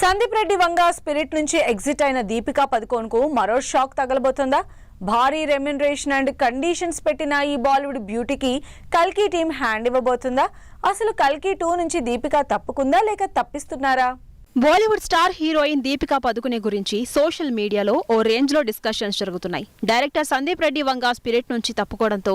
Sandeep Reddy Vanga spirit నుంచి exit అయిన దీపికా పదుకోన్కు మరో షాక్ తగలబోతుందా? భారీ రెమ్యునరేషన్ అండ్ కండిషన్స్ పెట్టిన ఈ బాలీవుడ్ బ్యూటీకి కల్కి టీం హ్యాండ్ ఇవ్వబోతుందా? అసలు కల్కి 2 నుంచి దీపికా తప్పుకుందా లేక తప్పిస్తున్నారా? బాలీవుడ్ స్టార్ హీరోయిన్ దీపికా పదుకునే గురించి సోషల్ మీడియాలో ఓ రేంజ్ లో డిస్కషన్స్ జరుగుతున్నాయి. డైరెక్టర్ సందీప్ రెడ్డి వంగ స్పిరిట్ నుంచి తప్పుకోవడంతో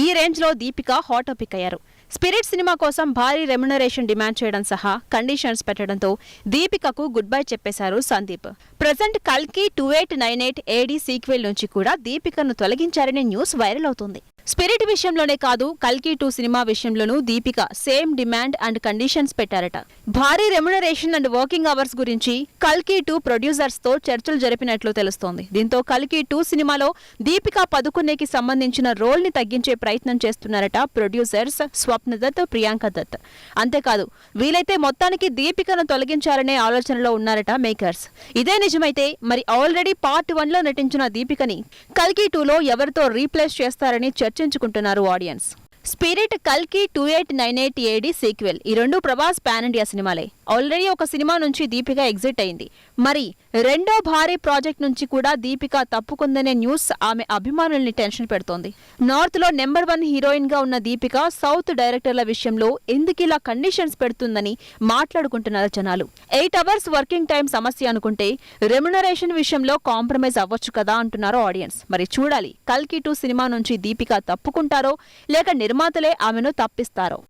ఈ రేంజ్ లో దీపికా హాట్ టాపిక్ అయ్యారు. స్పిరిట్ సినిమా కోసం భారీ రెమ్యునరేషన్ డిమాండ్ చేయడం సహా కండిషన్స్ పెట్టడంతో దీపికకు గుడ్ బై చెప్పేశారు సందీప్. ప్రజెంట్ కల్కి 2898 AD సీక్వెల్ నుంచి కూడా దీపికను తొలగించారనే న్యూస్ వైరల్ అవుతుంది. స్పిరిట్ విషయంలోనే కాదు, కల్కి 2 సినిమా విషయంలోనూ Deepika same demand and conditions పెట్టారట. భారీ రెమ్యునరేషన్ అండ్ వర్కింగ్ అవర్స్ గురించి కల్కి 2 ప్రొడ్యూసర్స్ తో చర్చలు జరిపినట్లు తెలుస్తోంది. దీంతో కల్కి 2 సినిమాలో దీపికా పదుకునేకి సంబంధించిన రోల్ ని తగ్గించే ప్రయత్నం చేస్తున్నారట ప్రొడ్యూసర్స్ స్వప్న దత్, ప్రియాంక దత్. అంతేకాదు, వీలైతే మొత్తానికి దీపికను తొలగించాలనే ఆలోచనలో ఉన్నారట మేకర్స్. ఇదే నిజమైతే మరి ఆల్రెడీ పార్ట్ 1 లో నటించిన దీపికని కల్కి 2లో ఎవరితో రీప్లేస్ చేస్తారని చర్చించుకుంటున్నారు ఆడియన్స్. స్పిరిట్, కల్కి 2898 AD సీక్వెల్ ఈ రెండు ప్రభాస్ పాన్ ఇండియా సినిమాలే. ఆల్రెడీ ఒక సినిమా నుంచి దీపిక ఎగ్జిట్ అయింది. మరి రెండో భారీ ప్రాజెక్ట్ నుంచి కూడా దీపిక తప్పుకుందనే న్యూస్ ఆమె అభిమానుల్ని టెన్షన్ పెడుతోంది. నార్త్ లో నెంబర్ 1 హీరోయిన్ గా ఉన్న దీపిక సౌత్ డైరెక్టర్ల విషయంలో ఎందుకిలా కండిషన్స్ పెడుతుందని మాట్లాడుకుంటున్నారు జనాలు. 8 అవర్స్ వర్కింగ్ టైం సమస్య అనుకుంటే రెమ్యునరేషన్ విషయంలో కాంప్రమైజ్ అవ్వచ్చు కదా అంటున్నారు ఆడియన్స్. మరి చూడాలి, కల్కి 2 సినిమా నుంచి దీపిక తప్పుకుంటారో లేక నిర్మాతలే ఆమెను తప్పిస్తారో.